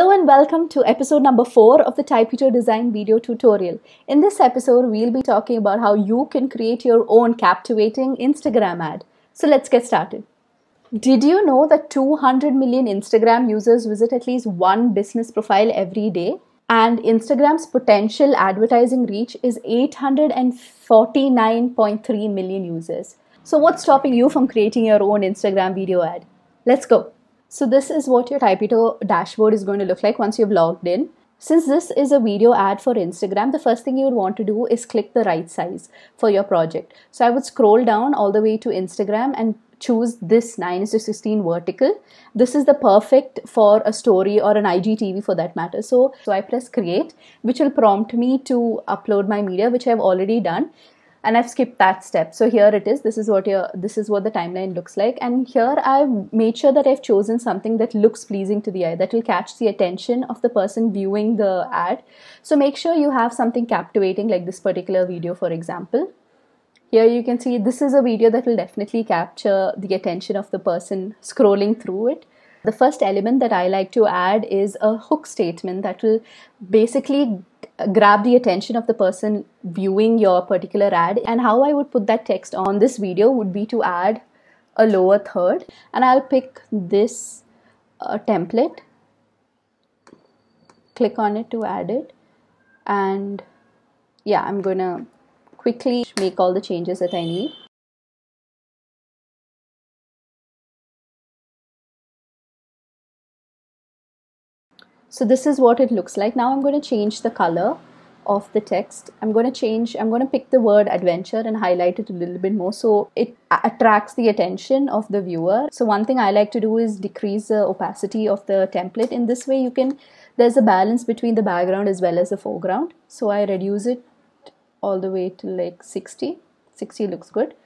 Hello and welcome to episode number 4 of the Typito design video tutorial. In this episode, we'll be talking about how you can create your own captivating Instagram ad. So let's get started. Did you know that 200 million Instagram users visit at least one business profile every day? And Instagram's potential advertising reach is 849.3 million users. So what's stopping you from creating your own Instagram video ad? Let's go. So this is what your Typito dashboard is going to look like once you've logged in. Since this is a video ad for Instagram, the first thing you would want to do is click the right size for your project. So I would scroll down all the way to Instagram and choose this 9:16 vertical. This is the perfect for a story or an IGTV for that matter. So I press create, which will prompt me to upload my media, which I've already done. And I've skipped that step. So here it is. This is what the timeline looks like. And here I've made sure that I've chosen something that looks pleasing to the eye, that will catch the attention of the person viewing the ad. So make sure you have something captivating like this particular video, for example. Here you can see this is a video that will definitely capture the attention of the person scrolling through it. The first element that I like to add is a hook statement that will basically grab the attention of the person viewing your particular ad. And how I would put that text on this video would be to add a lower third, and I'll pick this template, click on it to add it, and yeah, I'm gonna quickly make all the changes that I need. So this is what it looks like. Now I'm going to change the color of the text. I'm going to pick the word adventure and highlight it a little bit more so it attracts the attention of the viewer. So one thing I like to do is decrease the opacity of the template. In this way there's a balance between the background as well as the foreground. So I reduce it all the way to like 60. 60 looks good.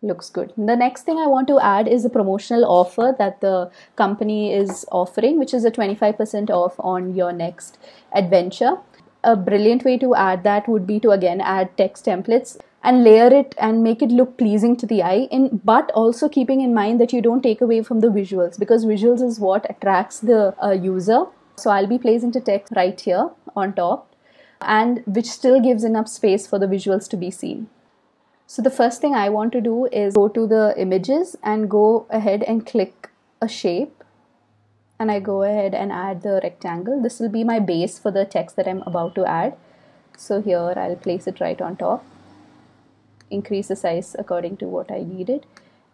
Looks good. The next thing I want to add is a promotional offer that the company is offering, which is a 25% off on your next adventure. A brilliant way to add that would be to again add text templates and layer it and make it look pleasing to the eye, but also keeping in mind that you don't take away from the visuals, because visuals is what attracts the user. So I'll be placing the text right here on top, and which still gives enough space for the visuals to be seen. So the first thing I want to do is go to the images and go ahead and click a shape, and I go ahead and add the rectangle. This will be my base for the text that I'm about to add. So here I'll place it right on top, increase the size according to what I needed,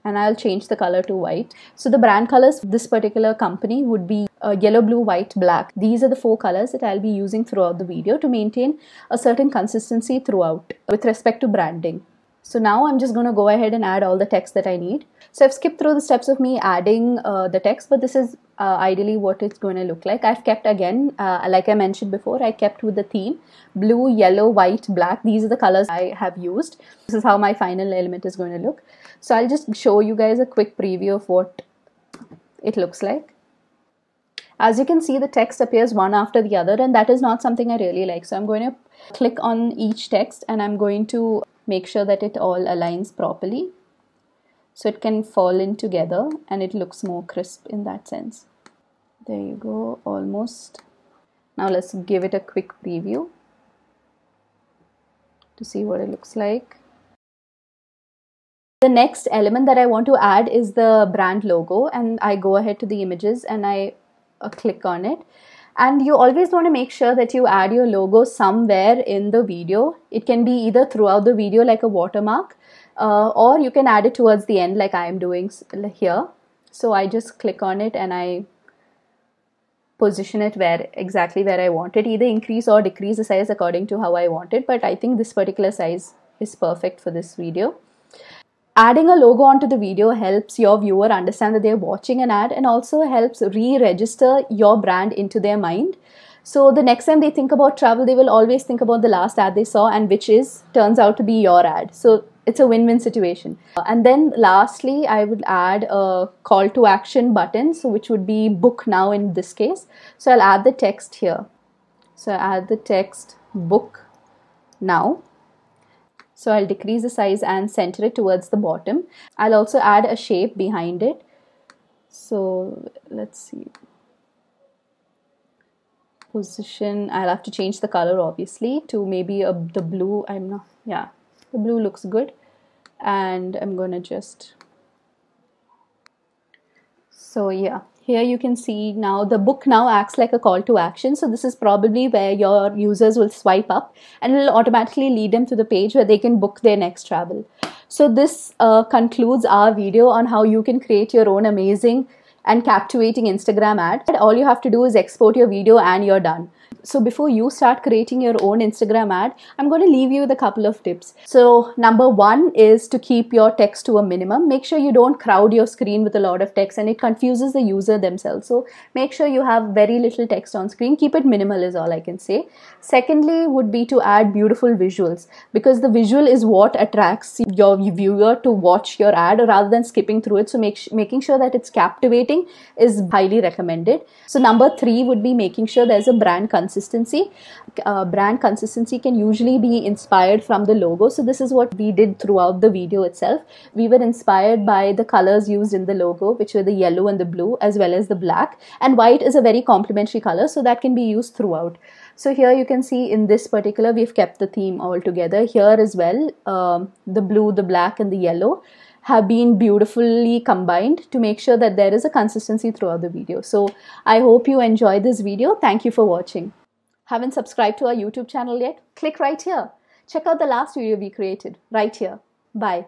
and I'll change the color to white. So the brand colors for this particular company would be yellow, blue, white, black. These are the 4 colors that I'll be using throughout the video to maintain a certain consistency throughout with respect to branding. So now I'm just going to go ahead and add all the text that I need. So I've skipped through the steps of me adding the text, but this is ideally what it's going to look like. I've kept again, like I mentioned before, I kept with the theme, blue, yellow, white, black. These are the colors I have used. This is how my final element is going to look. So I'll just show you guys a quick preview of what it looks like. As you can see, the text appears one after the other, and that is not something I really like. So I'm going to click on each text and I'm going to make sure that it all aligns properly so it can fall in together and it looks more crisp in that sense. There you go, almost. Now let's give it a quick preview to see what it looks like. The next element that I want to add is the brand logo, and I go ahead to the images and I click on it. And you always want to make sure that you add your logo somewhere in the video. It can be either throughout the video like a watermark, or you can add it towards the end like I am doing here. So I just click on it and I position it exactly where I want it, either increase or decrease the size according to how I want it. But I think this particular size is perfect for this video. Adding a logo onto the video helps your viewer understand that they're watching an ad, and also helps re-register your brand into their mind. So the next time they think about travel, they will always think about the last ad they saw, and which turns out to be your ad. So it's a win-win situation. And then lastly, I would add a call to action button, so which would be book now in this case. So I'll add the text here. So I add the text book now. So I'll decrease the size and center it towards the bottom. I'll also add a shape behind it So let's see. Position, I'll have to change the color obviously to maybe the blue. I'm not, yeah, the blue looks good. And I'm gonna just, so yeah, here you can see now the book now acts like a call to action. So this is probably where your users will swipe up and it will automatically lead them to the page where they can book their next travel. So this concludes our video on how you can create your own amazing and captivating Instagram ad. All you have to do is export your video and you're done. So before you start creating your own Instagram ad, I'm going to leave you with a couple of tips. So number one is to keep your text to a minimum. Make sure you don't crowd your screen with a lot of text and it confuses the user themselves. So make sure you have very little text on screen. Keep it minimal is all I can say. Secondly would be to add beautiful visuals, because the visual is what attracts your viewer to watch your ad rather than skipping through it. So making sure that it's captivating is highly recommended. So number three would be making sure there's a brand consistency. Brand consistency can usually be inspired from the logo. So this is what we did throughout the video itself. We were inspired by the colors used in the logo, which were the yellow and the blue as well as the black. And white is a very complementary color, so that can be used throughout. So here you can see in this particular, we've kept the theme all together. Here as well, the blue, the black and the yellow have been beautifully combined to make sure that there is a consistency throughout the video. So I hope you enjoyed this video. Thank you for watching. Haven't subscribed to our YouTube channel yet? Click right here. Check out the last video we created right here. Bye.